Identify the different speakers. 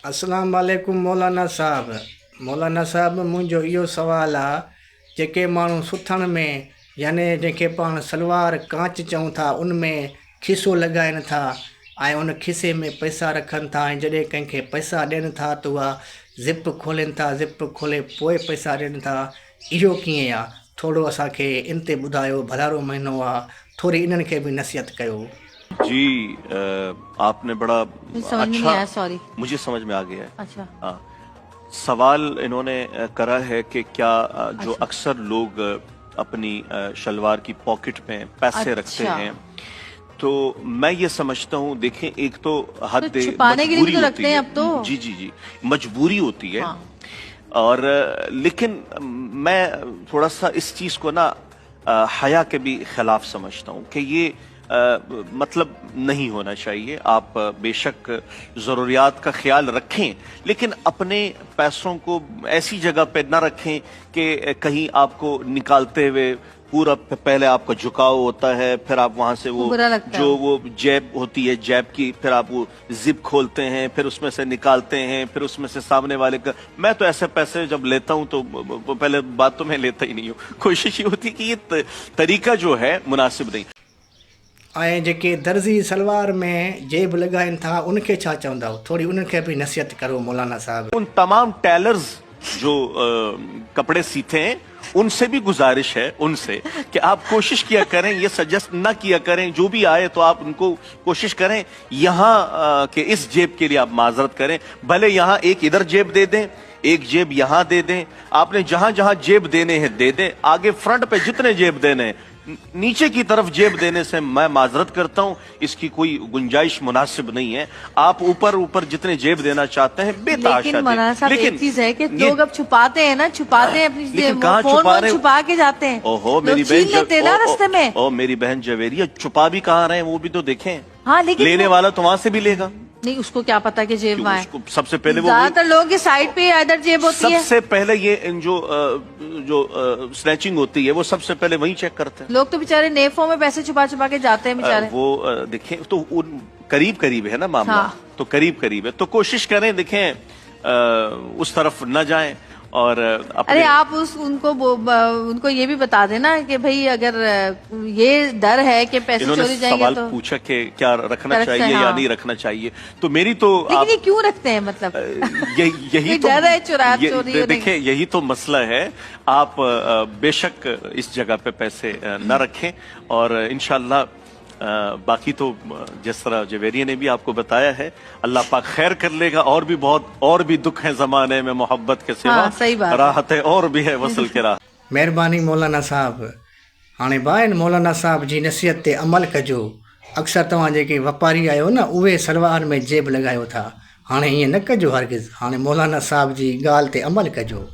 Speaker 1: अस्सलाम वालेकुम मौलाना साहब। मौलाना साहब, मुंहिंजो इहो सुवालु आहे, जेके माण्हू सुथण में याने जंहिंखे पाण सलवार कांच चऊं था, उन में खीसो लॻाइनि था ऐं उन खीसे में पैसा रखनि था, ऐं जॾहिं कंहिंखे पैसा ॾियनि था त उहा ज़िप खोलनि था, ज़िप खोले पोइ पैसा ॾियनि था। इहो कीअं आहे? थोरो असांखे इन ते ॿुधायो। भलारो महीनो आहे, थोरी इन्हनि खे बि नसीहत कयो।
Speaker 2: जी आपने बड़ा
Speaker 3: समझ में नहीं आया, सॉरी।
Speaker 2: मुझे समझ में आ गया है।
Speaker 3: अच्छा।
Speaker 2: हाँ, सवाल इन्होंने करा है कि क्या जो
Speaker 3: अच्छा।
Speaker 2: अक्सर लोग अपनी शलवार की पॉकेट में पैसे रखते
Speaker 3: अच्छा।
Speaker 2: हैं, तो मैं ये समझता हूँ, देखें, एक तो हद
Speaker 3: तो छुपाने के लिए भी तो रखते हैं अब तो।
Speaker 2: जी जी जी, मजबूरी होती है।
Speaker 3: हाँ।
Speaker 2: और लेकिन मैं थोड़ा सा इस चीज को ना हया के भी खिलाफ समझता हूँ कि ये मतलब नहीं होना चाहिए। आप बेशक ज़रूरियात का ख्याल रखें, लेकिन अपने पैसों को ऐसी जगह पे ना रखें कि कहीं आपको निकालते हुए पूरा पहले आपका झुकाव होता है, फिर आप वहां से वो जो वो जेब होती है, जेब की फिर आप वो जिप खोलते हैं, फिर उसमें से निकालते हैं, फिर उसमें से सामने वाले का। मैं तो ऐसे पैसे जब लेता हूं तो पहले बात तो मैं लेता ही नहीं हूँ। कोशिश ये होती कि ये तरीका जो है मुनासिब नहीं।
Speaker 1: ऐं जेके दर्जी सलवार में जेब लॻाइनि था, उनखे छा चवंदव? थोरी उनखे बि नसीहत करो मौलाना साहब।
Speaker 2: उन तमाम टेलर्स जो कपड़े सीते हैं, उनसे भी गुजारिश है उनसे कि आप कोशिश किया करें, ये सजेस्ट ना किया करें, जो भी आए तो आप उनको कोशिश करें यहाँ के इस जेब के लिए आप माजरत करें। भले यहाँ एक इधर जेब दे दें, एक जेब यहाँ दे दें, आपने जहां जहां जेब देने हैं दे दें। आगे फ्रंट पे जितने जेब देने हैं, नीचे की तरफ जेब देने से मैं माजरत करता हूं, इसकी कोई गुंजाइश मुनासिब नहीं है। आप ऊपर ऊपर जितने जेब देना चाहते हैं बेताशा दें।
Speaker 3: लेकिन एक चीज है कि लोग अब छुपाते हैं ना, छुपाते हैं अपनी
Speaker 2: फोन
Speaker 3: छुपा के जाते हैं।
Speaker 2: ओहो मेरी बहन,
Speaker 3: रास्ते में
Speaker 2: ओ मेरी बहन जवेरिया, छुपा भी कहाँ रहे हैं वो भी तो देखें।
Speaker 3: हाँ, लेकिन
Speaker 2: लेने वाला तो वहां से भी लेगा।
Speaker 3: नहीं, उसको क्या पता कि जेब में है।
Speaker 2: सबसे पहले
Speaker 3: ज्यादातर लोगों की साइड पे इधर जेब होती है।
Speaker 2: सबसे पहले ये जो स्नैचिंग होती है वो सबसे पहले वही चेक करते हैं।
Speaker 3: लोग तो बेचारे नेफों में पैसे छुपा छुपा के जाते हैं बेचारे।
Speaker 2: वो देखें तो करीब करीब है ना मामला। हाँ। तो करीब करीब है, तो कोशिश करें, देखें उस तरफ न जाएं। और
Speaker 3: अरे आप उनको ये भी बता देना कि भाई अगर ये डर है कि पैसे चोरी जाएंगे
Speaker 2: सवाल
Speaker 3: तो
Speaker 2: पूछा कि क्या रखना चाहिए या नहीं रखना चाहिए, तो मेरी तो
Speaker 3: लेकिन ये क्यों रखते हैं, मतलब
Speaker 2: यही तो
Speaker 3: डर है चोरी।
Speaker 2: देखिए यही तो मसला है। आप बेशक इस जगह पे पैसे न रखें, और इंशाल्लाह बाकी तो जिस तरह जवेरिया ने भी आपको बताया है, अल्लाह पाक खैर कर लेगा। और भी दुख है ज़माने में मोहब्बत के सिवा।
Speaker 3: हाँ, सही बात।
Speaker 2: राहत है और भी है वसल के राह।
Speaker 1: महिरबानी मौलाना साहब। हाणे भाइन मौलाना साहब जी नसीहत ते अमल कजो। अक्सर तव्हां जेके वापारी आहियो न, उहे सलवार में जेब लॻायो था। हाणे ईअं न कजो हरगिज़। हाणे मौलाना साहब जी ॻाल्हि ते अमल कजो।